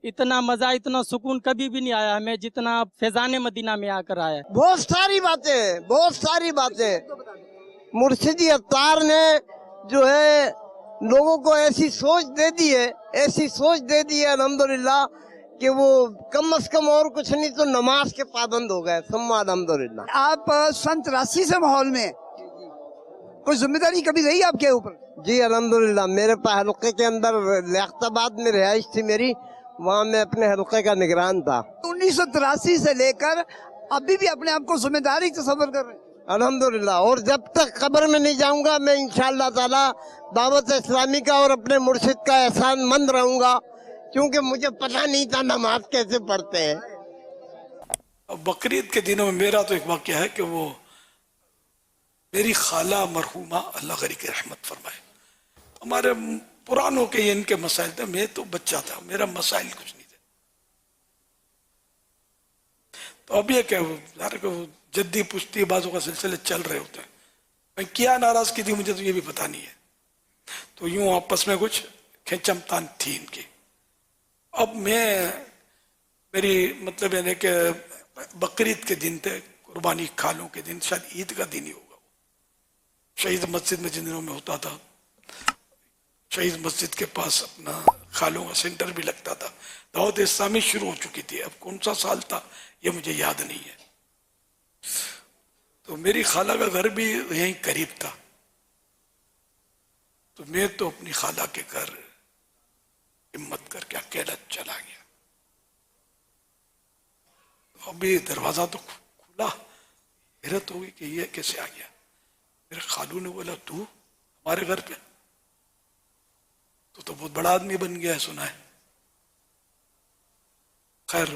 اتنا مزہ، اتنا سکون کبھی بھی نہیں آیا ہمیں جتنا فیضان مدینہ میں آ کر آیا. بہت ساری باتیں، بہت ساری باتیں مرشدی عطار نے جو ہے لوگوں کو ایسی سوچ دے دی ہے، ایسی سوچ دے دی ہے الحمدللہ کہ وہ کم از کم اور کچھ نہیں تو نماز کے پابند ہو گئے. ثم الحمدللہ. آپ سن 83 سے ماحول میں کوئی ذمہ داری کبھی رہی آپ کے اوپر؟ جی الحمدللہ. میرے حلقے کے اندر لیاقت آباد میں رہائش تھی میری، وہاں میں اپنے حلقے کا نگران تھا. 1983 سے لے کر ابھی بھی اپنے آپ کو ذمہ داری تصور کر رہے ہیں؟ الحمدللہ. اور جب تک قبر میں نہیں جاؤں گا میں انشاءاللہ تعالی دعوت اسلامی کا اور اپنے مرشد کا احسان مند رہوں گا، کیونکہ مجھے پتہ نہیں تھا نماز کیسے پڑھتے ہیں. بقرعید کے دنوں میں میرا تو ایک واقعہ ہے کہ وہ میری خالہ مرحومہ اللہ غری کی رحمت فرمائے، ہمارے پرانوں کے ان کے مسائل تھے. میں تو بچہ تھا، میرا مسائل کچھ نہیں تھے. تو اب یہ کہ جدی پشتی بازوں کا سلسلے چل رہے ہوتے ہیں. میں کیا ناراض کی تھی مجھے تو یہ بھی پتہ نہیں ہے. تو یوں آپس میں کچھ کھینچم تان تھی ان کی. اب میری مطلب یعنی کہ بقرعید کے دن تھے، قربانی کھالوں کے دن، شاید عید کا دن ہی ہوگا. شہید مسجد میں جن دنوں میں ہوتا تھا، شہید مسجد کے پاس اپنا کھالوں کا سینٹر بھی لگتا تھا. دعوت اسلامی شروع ہو چکی تھی. اب کون سا سال تھا یہ مجھے یاد نہیں ہے. تو میری خالہ کا گھر بھی یہیں قریب تھا. تو میں تو اپنی خالہ کے گھر ہمت کر کے اکیلا چلا گیا. ابھی دروازہ تو کھلا، حیرت ہوئی کہ یہ کیسے آ گیا. میرے خالو نے بولا تو ہمارے گھر پہ؟ تو بہت بڑا آدمی بن گیا ہے سنا ہے. خیر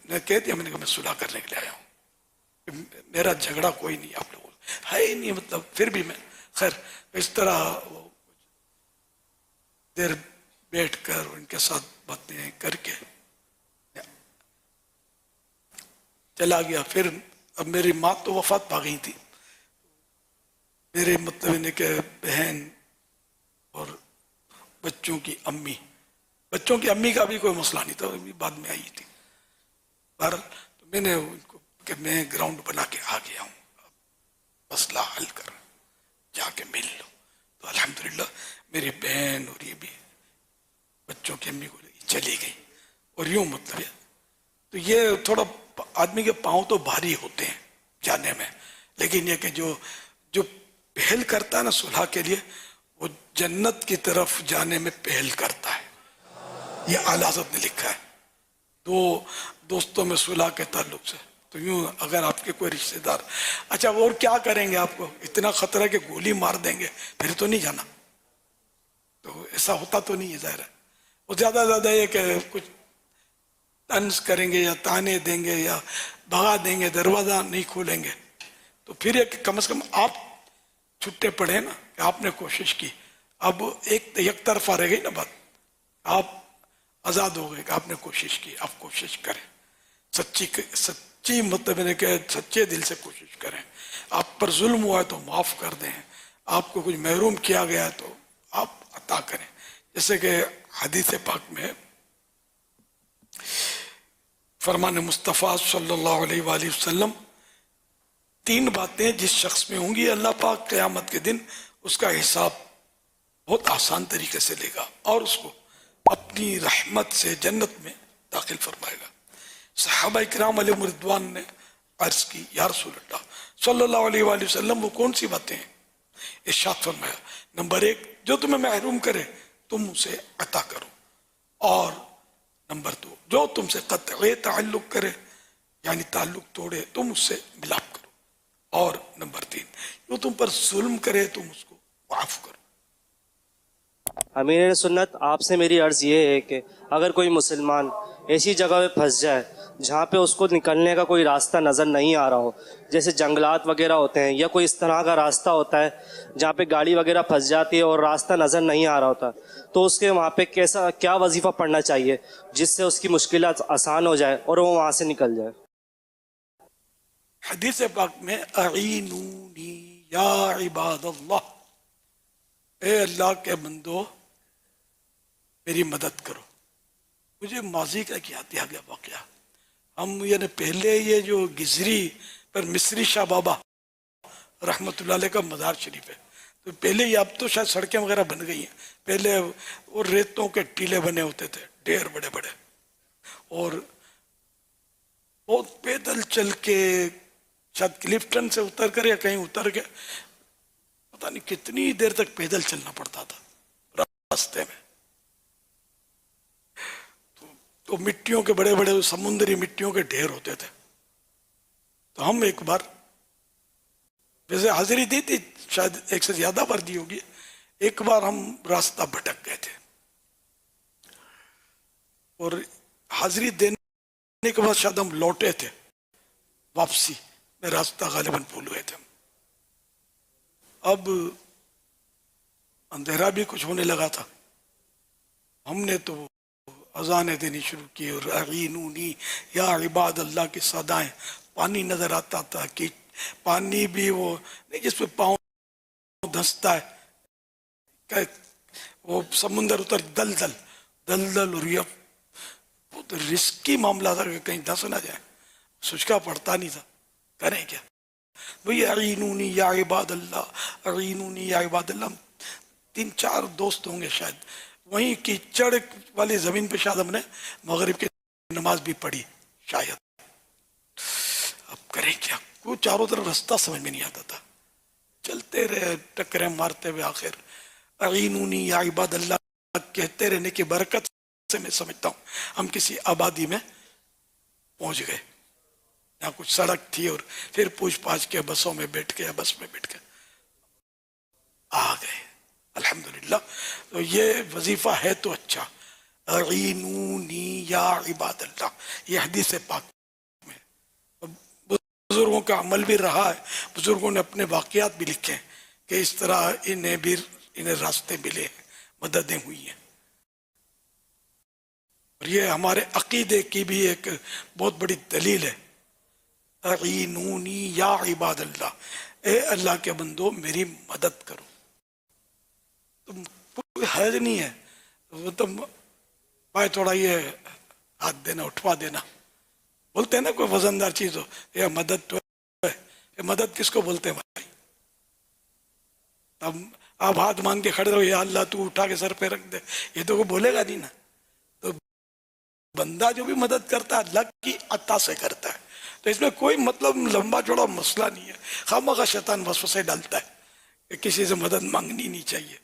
میں کہہ دیا، میں نے کہا میں صلح کرنے کے لیے آیا ہوں، میرا جھگڑا کوئی نہیں آپ لوگوں ہے ہی نہیں. مطلب پھر بھی میں خیر اس طرح دیر بیٹھ کر ان کے ساتھ باتیں کر کے چلا گیا. پھر اب میری ماں تو وفات پا گئی تھی. میرے مطلب نے کہ بہن اور بچوں کی امی کا بھی کوئی مسئلہ نہیں تھا، بھی بعد میں آئی تھی. بہرحال تو میں نے ان کو کہ میں گراؤنڈ بنا کے آ گیا ہوں، مسئلہ حل کر جا کے مل لو. تو الحمدللہ میری بہن اور یہ بھی بچوں کی امی کو چلی گئی. اور یوں مطلب ہے تو یہ تھوڑا آدمی کے پاؤں تو بھاری ہوتے ہیں جانے میں، لیکن یہ کہ جو پہل کرتا ہے نا صلح کے لیے، وہ جنت کی طرف جانے میں پہل کرتا ہے. یہ اعلیٰ حضرت نے لکھا ہے. دو دوستوں میں صلح کے تعلق سے تو یوں اگر آپ کے کوئی رشتہ دار اچھا وہ اور کیا کریں گے، آپ کو اتنا خطرہ کہ گولی مار دیں گے پھر تو نہیں جانا. تو ایسا ہوتا تو نہیں ہے ظاہر ہے. وہ زیادہ یہ کہ کچھ طنز کریں گے یا تانے دیں گے یا بھگا دیں گے، دروازہ نہیں کھولیں گے. تو پھر یہ کہ کم از کم آپ چھٹے پڑے نا کہ آپ نے کوشش کی. اب یک طرفہ رہ گئی نا بات، آپ آزاد ہو گئے کہ آپ نے کوشش کی. آپ کوشش کریں، سچی مطلب ہے کہ سچے دل سے کوشش کریں. آپ پر ظلم ہوا ہے تو معاف کر دیں، آپ کو کچھ محروم کیا گیا ہے تو آپ عطا کریں. جیسے کہ حدیث پاک میں فرمان مصطفیٰ صلی اللہ علیہ وآلہ وسلم 3 باتیں جس شخص میں ہوں گی اللہ پاک قیامت کے دن اس کا حساب بہت آسان طریقے سے لے گا اور اس کو اپنی رحمت سے جنت میں داخل فرمائے گا. صحابہ اکرام علیہ رضوان نے عرض کی یا رسول اللہ صلی اللہ علیہ وآلہ وسلم وہ کون سی باتیں ہیں؟ ارشاد فرمایا نمبر 1 جو تمہیں محروم کرے تم اسے عطا کرو، اور نمبر 2 جو تم سے قطع تعلق کرے یعنی تعلق توڑے تم اس سے ملاپ کرو، اور نمبر 3 جو تم پر ظلم کرے تم اس کو معاف کرو. امیر سنت آپ سے میری عرض یہ ہے کہ اگر کوئی مسلمان ایسی جگہ پہ پھنس جائے جہاں پہ اس کو نکلنے کا کوئی راستہ نظر نہیں آ رہا ہو، جیسے جنگلات وغیرہ ہوتے ہیں یا کوئی اس طرح کا راستہ ہوتا ہے جہاں پہ گاڑی وغیرہ پھنس جاتی ہے اور راستہ نظر نہیں آ رہا ہوتا، تو اس کے وہاں پہ کیا وظیفہ پڑھنا چاہیے جس سے اس کی مشکلات آسان ہو جائے اور وہ وہاں سے نکل جائے؟ حدیث پاک میں اعینونی یا عباد اللہ، اے اللہ کے بندو میری مدد کرو. مجھے ماضی کا یاد آ گیا واقعہ. ہم یعنی پہلے یہ جو گزری پر مصری شاہ بابا رحمت اللہ علیہ کا مزار شریف ہے، تو پہلے یہ اب تو شاید سڑکیں وغیرہ بن گئی ہیں، پہلے وہ ریتوں کے ٹیلے بنے ہوتے تھے ڈھیر بڑے بڑے، اور بہت پیدل چل کے شاید کلفٹن سے اتر کر یا کہیں اتر کے پتہ نہیں کتنی دیر تک پیدل چلنا پڑتا تھا راستے میں. تو مٹیوں کے بڑے بڑے سمندری مٹیوں کے ڈھیر ہوتے تھے. تو ہم ایک بار ویسے حاضری دی تھی، شاید ایک سے زیادہ بار دی ہوگی. ایک بار ہم راستہ بھٹک گئے تھے اور حاضری دینے کے بعد شاید ہم لوٹے تھے، واپسی میں راستہ غالباً بھول ہوئے تھے. اب اندھیرا بھی کچھ ہونے لگا تھا. ہم نے تو اذانیں دینی شروع کی اور اعینونی یا عباد اللہ کی صدائیں. پانی نظر آتا تھا کہ پانی بھی وہ نہیں جس پہ پاؤں دھنستا ہے، کہ وہ سمندر اتر دلدل دلدل، اور یہ بہت رسکی معاملہ تھا کہ کہیں دھنس نہ جائے. سوچکا پڑتا نہیں تھا، کریں کیا بھئی. اعینونی یا عباد اللہ، اعینونی یا عباد اللہ. 3-4 دوست ہوں گے شاید، وہیں کیچڑ والی زمین پہ شاید ہم نے مغرب کی نماز بھی پڑھی شاید. اب کریں کیا، کوئی چاروں طرف رستہ سمجھ میں نہیں آتا تھا. چلتے رہے ٹکریں مارتے ہوئے، آخر اعینونی یا عباد اللہ کہتے رہنے کی برکت سے میں سمجھتا ہوں ہم کسی آبادی میں پہنچ گئے. یہاں کچھ سڑک تھی اور پھر پوچھ پاچھ کے بسوں میں بیٹھ کے بس میں بیٹھ کے آ گئے الحمدللہ. تو یہ وظیفہ ہے تو اچھا، اعینونی یا عباد اللہ. یہ حدیث پاک میں بزرگوں کا عمل بھی رہا ہے. بزرگوں نے اپنے واقعات بھی لکھے ہیں کہ اس طرح انہیں راستے ملے ہیں، مددیں ہوئی ہیں. اور یہ ہمارے عقیدے کی بھی ایک بہت بڑی دلیل ہے. اعینونی یا عباد اللہ، اے اللہ کے بندو میری مدد کرو. تم کوئی حرج نہیں ہے، وہ تم بھائی تھوڑا یہ ہاتھ دینا، اٹھوا دینا، بولتے ہیں نا کوئی وزندار چیز ہو، یہ مدد تو ہے. یہ مدد کس کو بولتے ہیں بھائی؟ اب آپ ہاتھ مانگ کے کھڑے رہو، یا اللہ تو اٹھا کے سر پہ رکھ دے، یہ تو کوئی بولے گا نہیں نا. تو بندہ جو بھی مدد کرتا ہے اللہ کی عطا سے کرتا ہے. تو اس میں کوئی مطلب لمبا چوڑا مسئلہ نہیں ہے. خواہ شیطان وسوسے ڈالتا ہے کہ کسی سے مدد مانگنی نہیں چاہیے.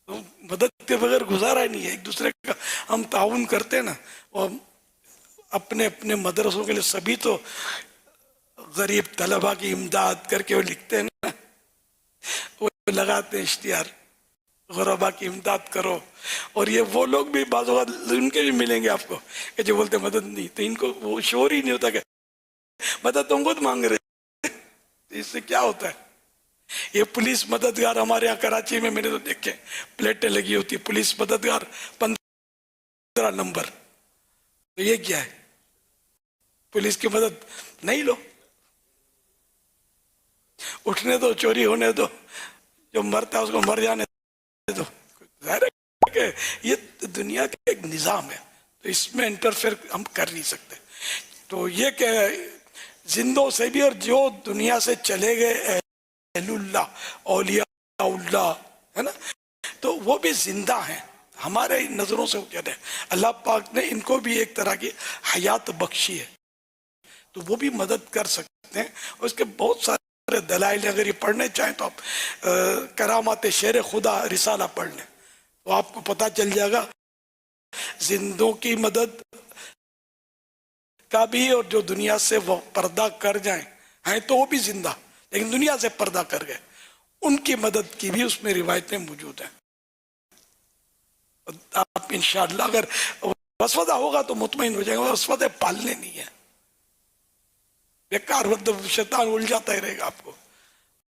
تو مدد کے بغیر گزارا ہی نہیں ہے. ایک دوسرے کا ہم تعاون کرتے ہیں نا، اور اپنے اپنے مدرسوں کے لیے سبھی تو غریب طلبہ کی امداد کر کے وہ لکھتے ہیں نا، وہ لگاتے ہیں اشتہار غربا کی امداد کرو. اور یہ وہ لوگ بھی بعض اوقات ان کے بھی ملیں گے آپ کو کہ جو بولتے مدد نہیں، تو ان کو وہ شعور ہی نہیں ہوتا کہ مدد تم خود مانگ رہے. اس سے کیا ہوتا ہے؟ یہ پولیس مددگار ہمارے یہاں کراچی میں نے تو دیکھے پلیٹیں لگی ہوتی، پولیس مددگار 15 نمبر. تو یہ کیا ہے؟ پولیس کی مدد نہیں لو، اٹھنے دو، چوری ہونے دو، جو مرتا ہے اس کو مر جانے دو. ظاہر ہے کہ یہ دنیا کا ایک نظام ہے، تو اس میں انٹرفیئر ہم کر نہیں سکتے. تو یہ کہ زندوں سے بھی، اور جو دنیا سے چلے گئے اہل اللہ، اولیاء اللہ ہے نا، تو وہ بھی زندہ ہیں ہمارے نظروں سے. کہتے ہیں اللہ پاک نے ان کو بھی ایک طرح کی حیات بخشی ہے، تو وہ بھی مدد کر سکتے ہیں. اور اس کے بہت سارے دلائل ہیں. اگر یہ پڑھنے چاہیں تو آپ کرامات شیر خدا رسالہ پڑھ لیں، تو آپ کو پتہ چل جائے گا زندوں کی مدد کا بھی، اور جو دنیا سے وہ پردہ کر جائیں ہیں تو وہ بھی زندہ لیکن دنیا سے پردہ کر گئے، ان کی مدد کی بھی اس میں روایتیں موجود ہیں. آپ انشاءاللہ اگر وسوسہ ہوگا تو مطمئن ہو جائیں گے. وسوسے پالنے نہیں ہے, بیکار مطلب شیطان الجھاتا ہی رہے گا آپ کو.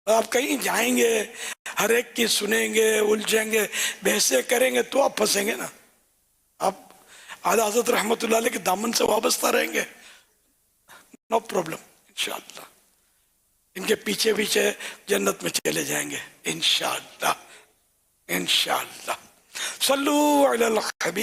آپ کہیں جائیں گے, ہر ایک کی سنیں گے, الجھیں گے, بحثیں کریں گے تو آپ پھنسیں گے نا. آپ اعلیٰ حضرت رحمت اللہ علیہ کے دامن سے وابستہ رہیں گے, نو پرابلم انشاءاللہ. ان کے پیچھے پیچھے جنت میں چلے جائیں گے انشاءاللہ. انشاءاللہ. صلو علی الحبیب.